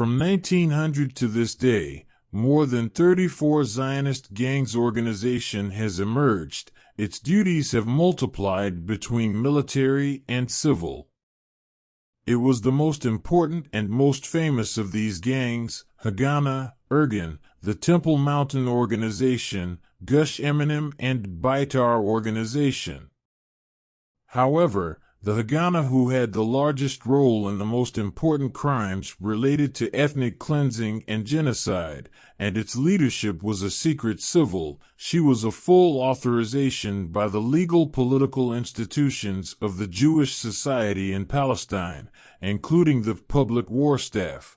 From 1900 to this day, more than 34 Zionist gangs organization has emerged. Its duties have multiplied between military and civil. It was the most important and most famous of these gangs, Haganah, Ergon, the Temple Mountain Organization, Gush Emonim, and Bitar Organization. However, the Haganah, who had the largest role in the most important crimes related to ethnic cleansing and genocide, and its leadership was a secret civil, she was a full authorization by the legal political institutions of the Jewish society in Palestine, including the public war staff.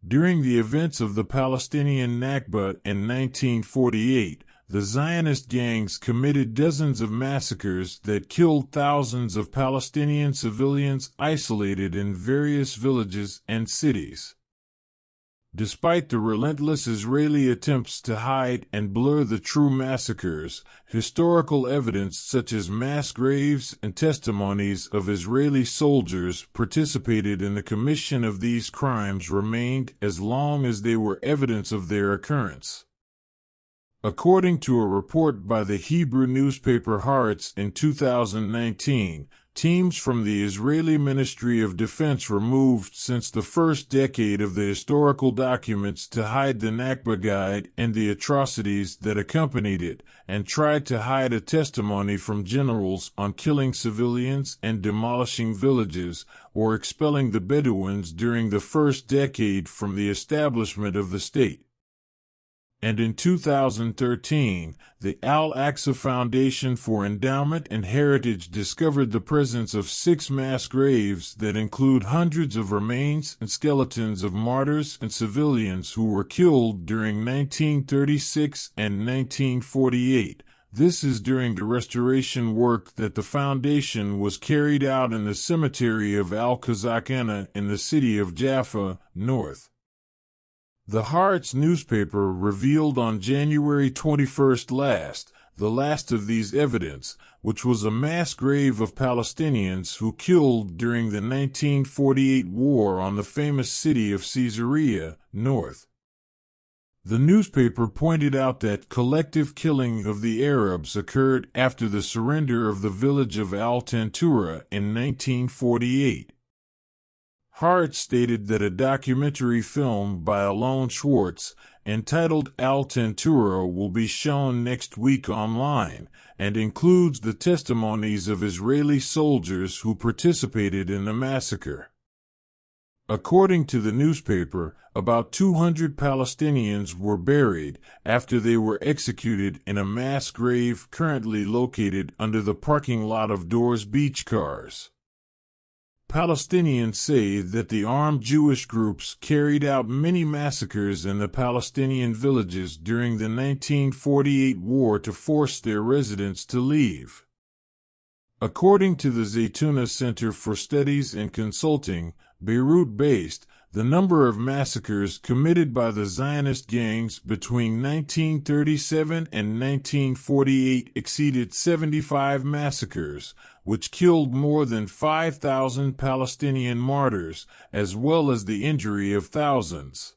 During the events of the Palestinian Nakba in 1948, the Zionist gangs committed dozens of massacres that killed thousands of Palestinian civilians isolated in various villages and cities. Despite the relentless Israeli attempts to hide and blur the true massacres, historical evidence such as mass graves and testimonies of Israeli soldiers participated in the commission of these crimes remained as long as they were evidence of their occurrence. According to a report by the Hebrew newspaper Haaretz in 2019, teams from the Israeli Ministry of Defense were moved since the first decade of the historical documents to hide the Nakba Guide and the atrocities that accompanied it, and tried to hide a testimony from generals on killing civilians and demolishing villages, or expelling the Bedouins during the first decade from the establishment of the state. And in 2013, the Al-Aqsa Foundation for Endowment and Heritage discovered the presence of 6 mass graves that include hundreds of remains and skeletons of martyrs and civilians who were killed during 1936 and 1948. This is during the restoration work that the foundation was carried out in the cemetery of Al-Qazaqana in the city of Jaffa, North. The Haaretz newspaper revealed on January 21st the last of these evidence, which was a mass grave of Palestinians who killed during the 1948 war on the famous city of Caesarea, North. The newspaper pointed out that collective killing of the Arabs occurred after the surrender of the village of Al-Tantura in 1948. Haaretz stated that a documentary film by Alon Schwartz, entitled Al-Tantura, will be shown next week online, and includes the testimonies of Israeli soldiers who participated in the massacre. According to the newspaper, about 200 Palestinians were buried after they were executed in a mass grave currently located under the parking lot of Dors beach cars. Palestinians say that the armed Jewish groups carried out many massacres in the Palestinian villages during the 1948 war to force their residents to leave. According to the Zaytuna Center for Studies and Consulting, Beirut-based, the number of massacres committed by the Zionist gangs between 1937 and 1948 exceeded 75 massacres, which killed more than 5,000 Palestinian martyrs, as well as the injury of thousands.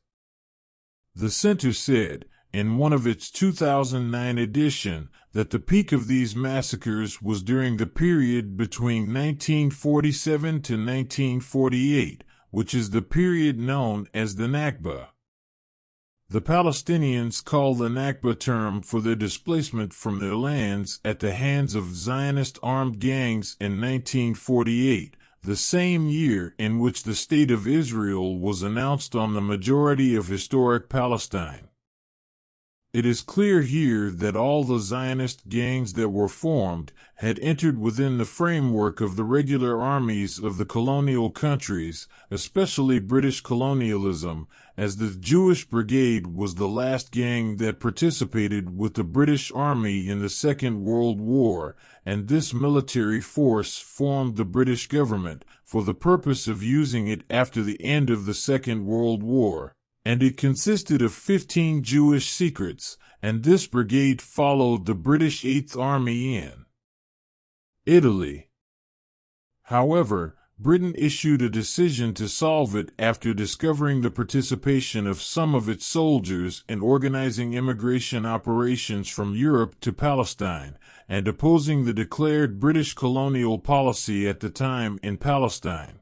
The center said, in one of its 2009 edition, that the peak of these massacres was during the period between 1947 to 1948, which is the period known as the Nakba. The Palestinians call the Nakba term for their displacement from their lands at the hands of Zionist armed gangs in 1948, the same year in which the State of Israel was announced on the majority of historic Palestine. It is clear here that all the Zionist gangs that were formed had entered within the framework of the regular armies of the colonial countries, especially British colonialism, as the Jewish Brigade was the last gang that participated with the British Army in the Second World War, and this military force formed the British government for the purpose of using it after the end of the Second World War. And it consisted of 15 Jewish secrets, and this brigade followed the British Eighth Army in Italy. However, Britain issued a decision to solve it after discovering the participation of some of its soldiers in organizing immigration operations from Europe to Palestine, and opposing the declared British colonial policy at the time in Palestine.